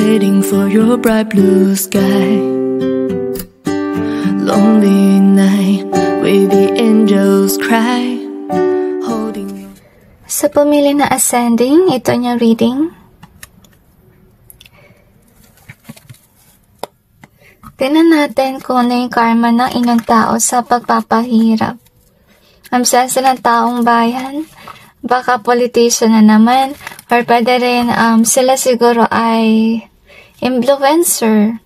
waiting for your bright blue sky. Lonely night where the angels cry. Sa pumili na ascending, ito yung reading. Tingnan natin kung ano yung karma ng inyong tao sa pagpapahirap. Ang sense ng taong bayan, baka politician na naman, or pwede rin sila siguro ay influencer,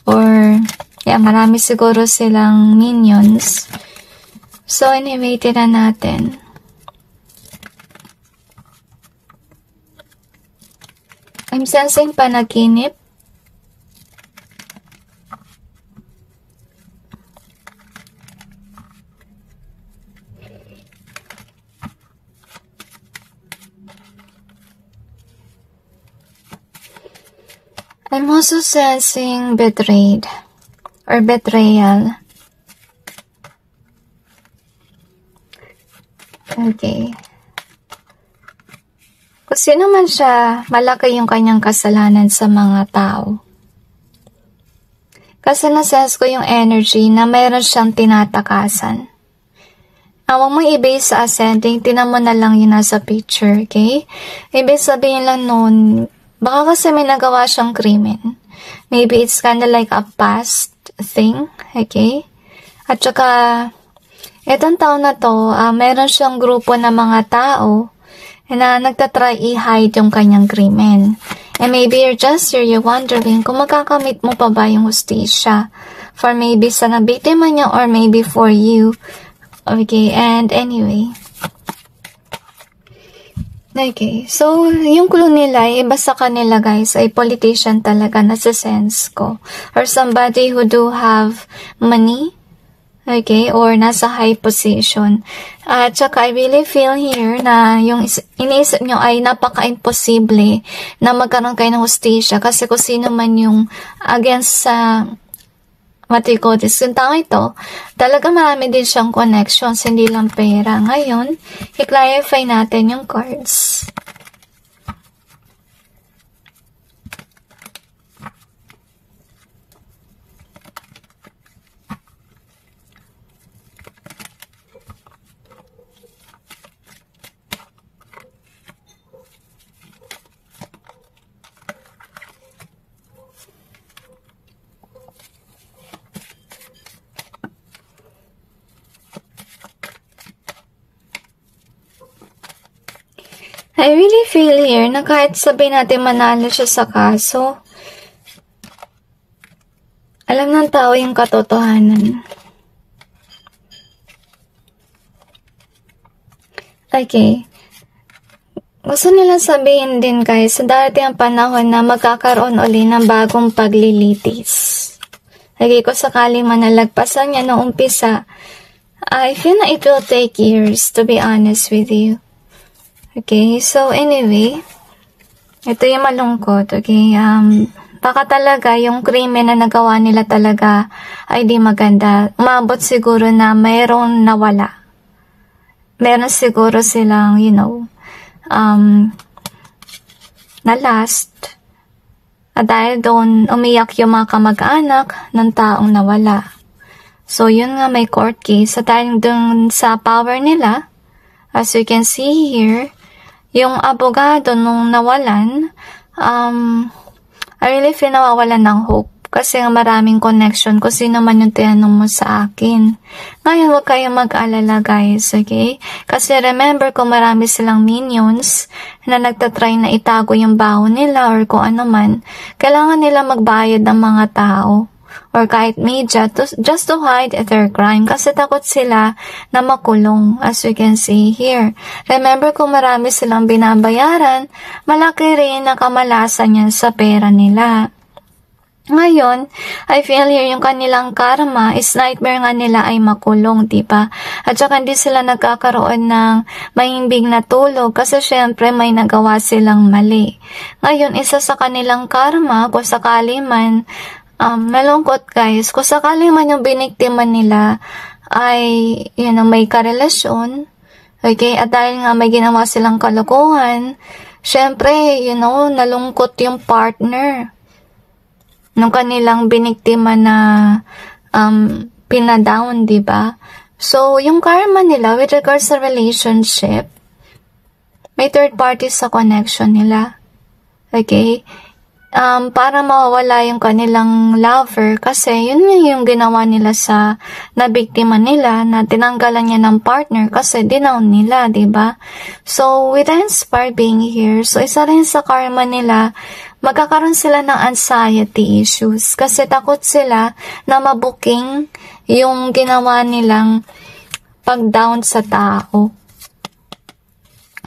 or marami siguro silang minions. So anyway, tingnan natin. I'm sensing panaginip. I'm also sensing betrayed or betrayal. Okay. Kung sino man siya, malaki yung kanyang kasalanan sa mga tao. Kasi nasense ko yung energy na mayroon siyang tinatakasan. Huwag mong i-base sa ascending, tinan mo na lang yun nasa picture, okay? Ibig sabihin lang nun, baka kasi may nagawa siyang krimen. Maybe it's kinda like a past thing, okay? At saka, etong taon na to, meron siyang grupo ng mga tao na nagtatry i-hide yung kanyang krimen. And maybe you're wondering kung makakamit mo pa ba yung hustisya for maybe sa nabiktima niya or maybe for you. Okay, and anyway. Okay, so yung clue nila, iba sa kanila guys, ay politician talaga na sa sense ko. Or somebody who do have money. Okay, or nasa high position. At saka I really feel here na yung iniisip nyo ay napaka-imposible na magkaroon kayo ng hustisya kasi kung sino man yung against sa matikotis. Yung tao ito, talaga marami din siyang connections, hindi lang pera. Ngayon, i-clarify natin yung cards. I really feel here na kahit sabihin natin manalo siya sa kaso, alam ng tao yung katotohanan. Okay. Gusto nila sabihin din guys, sa darating ang panahon na magkakaroon uli ng bagong paglilitis. Okay, kung sakaling manalagpasan niya noong umpisa, I feel na it will take years, to be honest with you. Okay, so anyway, ito yung malungkot, okay, baka talaga yung krimen na nagawa nila talaga ay di maganda. Umabot siguro na mayroong nawala. Meron siguro silang, na last. At dahil doon, umiyak yung mga kamag-anak ng taong nawala. So, yun nga may court case. At dahil doon sa power nila, as you can see here, yung abogado nung nawalan, I really feel nawawalan ng hope. Kasi nga maraming connection kung sino man yung tinanong mo sa akin. Ngayon, huwag kayong mag-alala guys, okay? Kasi remember kung marami silang minions na nagtatry na itago yung baho nila or kung ano man, kailangan nila magbayad ng mga tao or kahit media just to hide their crime kasi takot sila na makulong as you can see here. Remember kung marami silang binabayaran, malaki rin ang kamalasan niyan sa pera nila. Ngayon, I feel here yung kanilang karma is nightmare nga nila ay makulong, diba? At saka hindi sila nagkakaroon ng mahimbing na tulog kasi syempre may nagawa silang mali. Ngayon, isa sa kanilang karma, kung sakali man, malungkot guys, kung sakali man yung biniktima nila ay, may karelasyon, okay, at dahil nga may ginawa silang kalokohan, syempre, nalungkot yung partner. nung kanilang biniktima na pinadown, diba? So, yung karma nila with regards sa relationship, may third party sa connection nila. Okay? Para mawawala yung kanilang lover kasi yun yung ginawa nila sa nabiktima nila na tinanggalan niya ng partner kasi dinown nila, diba? So, with the inspired being here, so isa rin sa karma nila, magkakaroon sila ng anxiety issues kasi takot sila na mabuking yung ginawa nilang pag-down sa tao.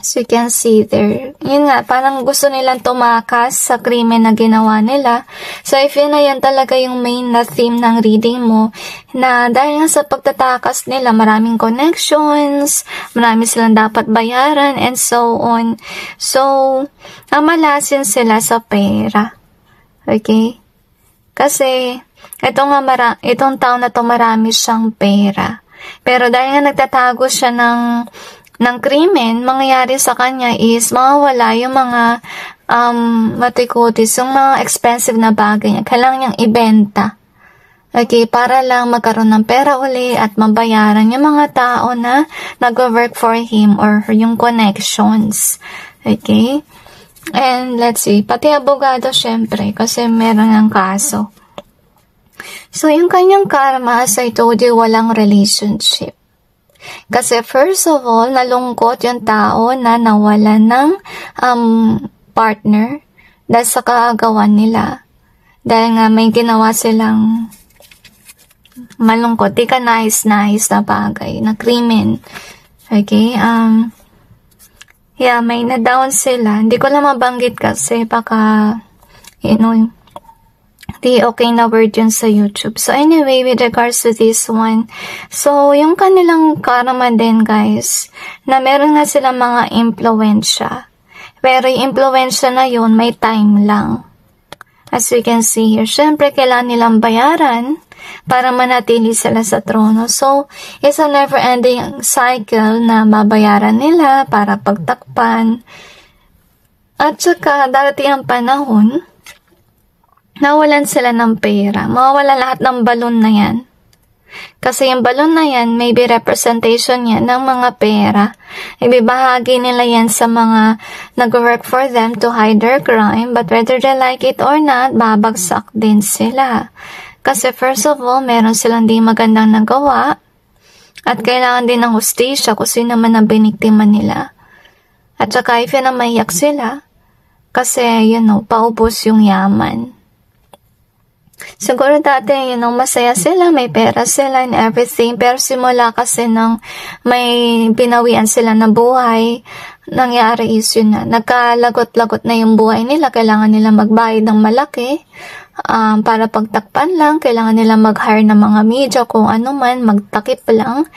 So, you can see there. Yun nga, parang gusto nilang tumakas sa krimen na ginawa nila. So, I feel na yan talaga yung main na theme ng reading mo. Na dahil nga sa pagtatakas nila, maraming connections, marami silang dapat bayaran, and so on. So, amalasin sila sa pera. Okay? Kasi, itong taon na to marami siyang pera. Pero dahil nga nagtatago siya ng krimen, mangyayari sa kanya is mawawala yung mga matikutis, yung mga expensive na bagay niya. Kailangan niyang ibenta. Okay, para lang magkaroon ng pera uli at mabayaran yung mga tao na nag-work for him or yung connections. Okay? And let's see, pati abogado syempre kasi meron ng kaso. So, yung kanyang karma, as I told you, walang relationship. Kasi first of all, nalungkot yung tao na nawalan ng partner dahil sa kaagawan nila. Dahil nga may ginawa silang malungkot, di ka nice na bagay, na krimen. Okay, yeah, may na-down sila. Hindi ko lang mabanggit kasi baka, di okay na word yun sa YouTube. So anyway, with regards to this one, so yung kanilang karma din guys, na meron nga silang mga impluensya. Pero yung impluensya na yun, may time lang. As we can see here, syempre kailangan nilang bayaran para manatili sila sa trono. So, it's a never-ending cycle na mabayaran nila para pagtakpan. At saka, darating ang panahon, nawalan sila ng pera. Mawawala lahat ng balon na yan. Kasi yung balon na yan, maybe representation yan ng mga pera. Ibibahagi nila yan sa mga nag-work for them to hide their crime. But whether they like it or not, babagsak din sila. Kasi first of all, meron silang di magandang nagawa. At kailangan din ng hustisya kung sino man ang biniktima nila. At saka if na maiyak sila, kasi, paubos yung yaman. Siguro dati, masaya sila, may pera sila and everything. Pero simula kasi nang may pinawian sila na buhay, nangyari is yun na. Nagkalagot-lagot na yung buhay nila. Kailangan nila magbayad ng malaki. Para pagtakpan lang, kailangan nila mag-hire ng mga media, kung ano man, magtakip lang.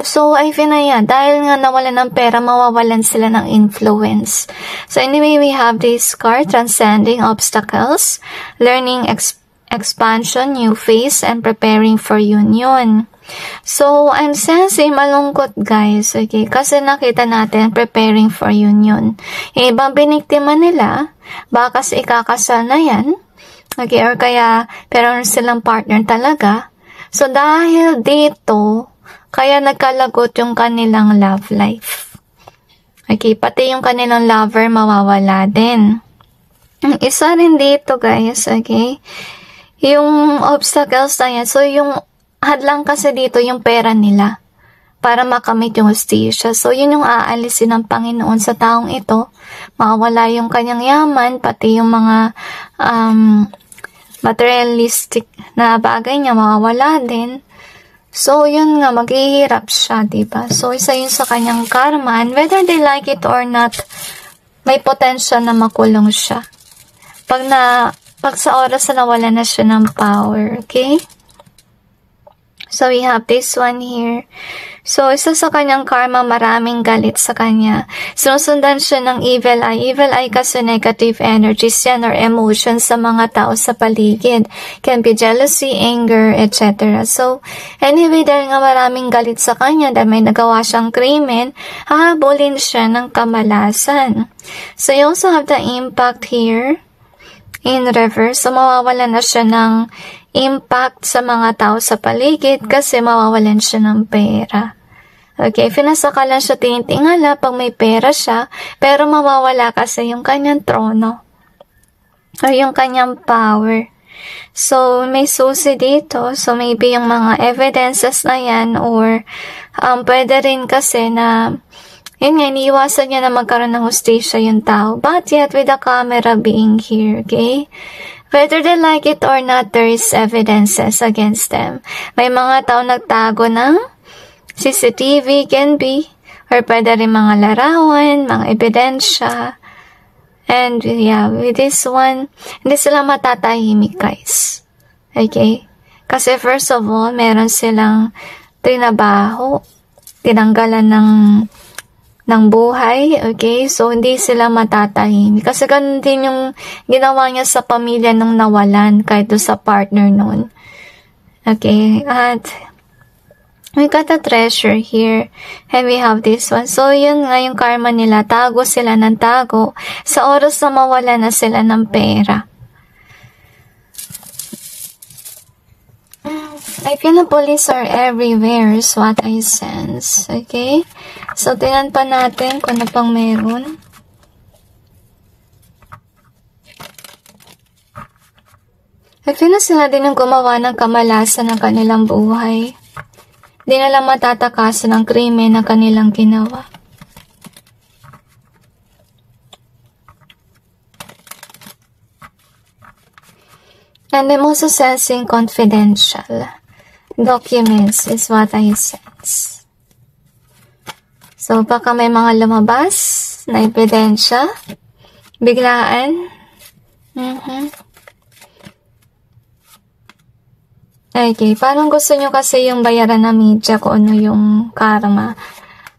So, I feel na yan. Dahil nga nawalan ng pera, mawawalan sila ng influence. So, anyway, we have this card, Transcending Obstacles, Learning Expansion, New Phase, and Preparing for Union. So, I'm sensing malungkot guys, okay? Kasi nakita natin, preparing for union. Yung ibang biniktima nila, baka kasi ikakasal na yan, okay? Or kaya, pero silang partner talaga. So, dahil dito, kaya nagkalagot yung kanilang love life. Okay, pati yung kanilang lover mawawala din. Isa rin dito guys, okay? Yung obstacles na yan, so yung hadlang kasi dito yung pera nila para makamit yung hustisya. So, yun yung aalisin ng Panginoon sa taong ito. Mawawala yung kanyang yaman, pati yung mga materialistic na bagay niya, mawawala din. So, yun nga, maghihirap siya, diba? So, isa yun sa kanyang karma. And whether they like it or not, may potential na makulong siya. Pag sa oras na nawala na siya ng power, okay? So, we have this one here. So, isa sa kanyang karma, maraming galit sa kanya. Sinusundan siya ng evil eye. Evil eye kasi negative energies yan or emotions sa mga tao sa paligid. Can be jealousy, anger, etc. So, anyway, dahil nga maraming galit sa kanya, dahil may nagawa siyang krimen, hahabulin siya ng kamalasan. So, you also have the impact here in reverse. So, mawawalan na siya ng impact sa mga tao sa paligid kasi mawawalan siya ng pera. Okay, pinasakalan siya tinitingala pag may pera siya, pero mawawala kasi yung kanyang trono or yung kanyang power. So, may susi dito. So, maybe yung mga evidences na yan or pwede rin kasi na yun nga, iniiwasan niya na magkaroon ng hustisya yung tao. But yet, with the camera being here, okay? Whether they like it or not, there is evidences against them. May mga tao nagtago ng CCTV, can be, or pwede rin mga larawan, mga ebidensya. And yeah, with this one, hindi sila matatahimik, guys. Okay? Kasi first of all, meron silang trinabaho, tinanggalan ng buhay, okay? So, hindi sila matatahimik. Kasi ganun din yung ginawa niya sa pamilya nung nawalan, kahit sa partner nun. Okay? At we got a treasure here. And we have this one. So, yun nga yung karma nila. Tago sila ng tago. Sa oras na mawala na sila ng pera. I feel the police are everywhere is what I sense. Okay? So, tingnan pa natin kung ano pang meron. I feel na sila din ang gumawa ng kamalasan ng kanilang buhay. Di na lang matatakasan ng krimen na kanilang ginawa. And I'm also sensing confidential documents is what I sense. So, baka may mga lumabas na ebidensya, biglaan. Okay, parang gusto nyo kasi yung bayaran na media kung ano yung karma.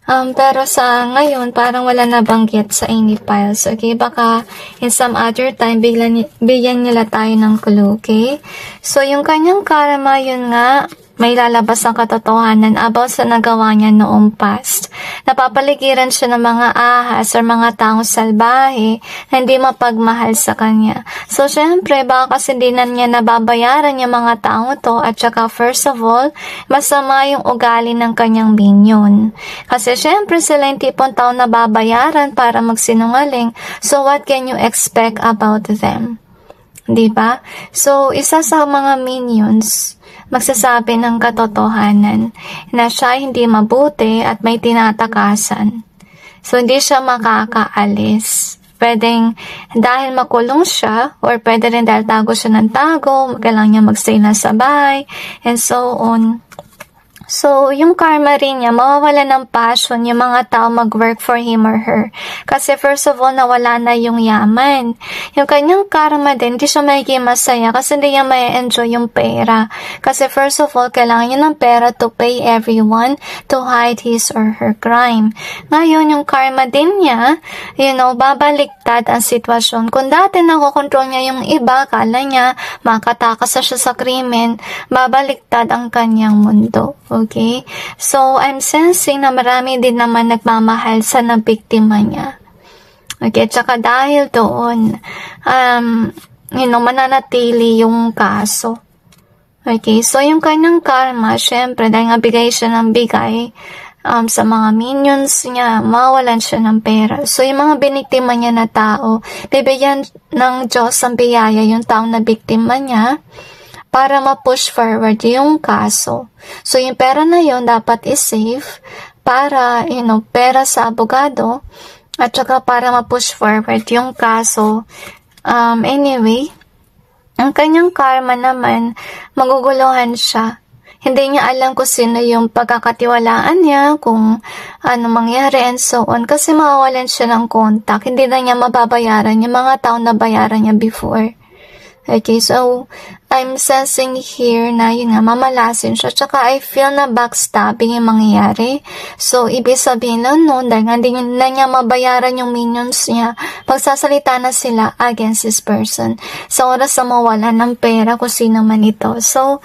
Pero sa ngayon, parang wala na banggit sa any files. Okay, baka in some other time, bigyan nila tayo ng clue, okay? So, yung kanyang karma, yun nga, may lalabas ang katotohanan about sa nagawa niya noong past. Napapaligiran siya ng mga ahas or mga taong salbahe na hindi mapagmahal sa kanya. So, syempre, baka kasi hindi na niya nababayaran yung mga taong to at saka first of all, masama yung ugali ng kanyang minion. Kasi syempre, sila yung tipong taong nababayaran para magsinungaling. So, what can you expect about them? Diba? So, isa sa mga minions, magsasabi ng katotohanan na siya hindi mabuti at may tinatakasan. So, hindi siya makakaalis. Pwedeng dahil makulong siya or pwede rin dahil tago siya ng tago, kailangan niya magstay na sa bahay, and so on. So, yung karma rin niya, mawawala ng passion yung mga tao mag-work for him or her. Kasi first of all, nawala na yung yaman. Yung kanyang karma din, hindi siya magiging masaya kasi hindi niya may enjoy yung pera. Kasi first of all, kailangan niya ng pera to pay everyone to hide his or her crime. Ngayon, yung karma din niya, babaliktad ang sitwasyon. Kung dati nakokontrol niya yung iba, kala niya makatakas na siya sa krimen, babaliktad ang kanyang mundo. Okay? So, I'm sensing na marami din naman nagmamahal sa nabiktima niya. Okay? Tsaka dahil doon, mananatili yung kaso. Okay? So, yung kanyang karma, syempre, dahil nga bigay siya ng bigay sa mga minions niya, mawalan siya ng pera. So, yung mga biniktima niya na tao, bibigyan ng Diyos ang biyaya yung taong na biktima niya, para ma-push forward yung kaso. So, yung pera na yun dapat i-save para, pera sa abogado at saka para ma-push forward yung kaso. Anyway, ang kanyang karma naman, maguguluhan siya. Hindi niya alam kung sino yung pagkakatiwalaan niya, kung ano mangyari and so on. Kasi mawawalan siya ng contact. Hindi na niya mababayaran yung mga taong nabayaran niya before. Okay, so, I'm sensing here na mamalasin siya. Tsaka I feel na backstabbing yung mangyayari. So, ibig sabihin lang dahil hindi na niya mabayaran yung minions niya, pagsasalita na sila against this person. Sa oras na mawala ng pera kung sino man ito. So,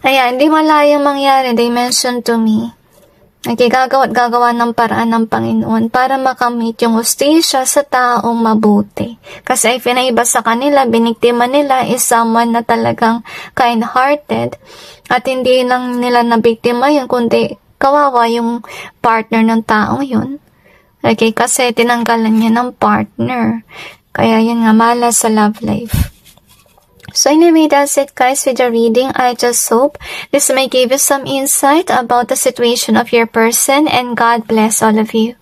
ayan, hindi malayang mangyari. They mentioned to me Okay, gagawa ng paraan ng Panginoon para makamit yung hustisya sa taong mabuti. Kasi ay pinaiba sa kanila, biniktima nila is someone na talagang kind-hearted at hindi lang nila nabiktima yun, kundi kawawa yung partner ng taong yun. Okay, kasi tinanggalan niya ng partner. Kaya yun nga, malas sa love life. So anyway, that's it guys with the reading. I just hope this may give you some insight about the situation of your person, and God bless all of you.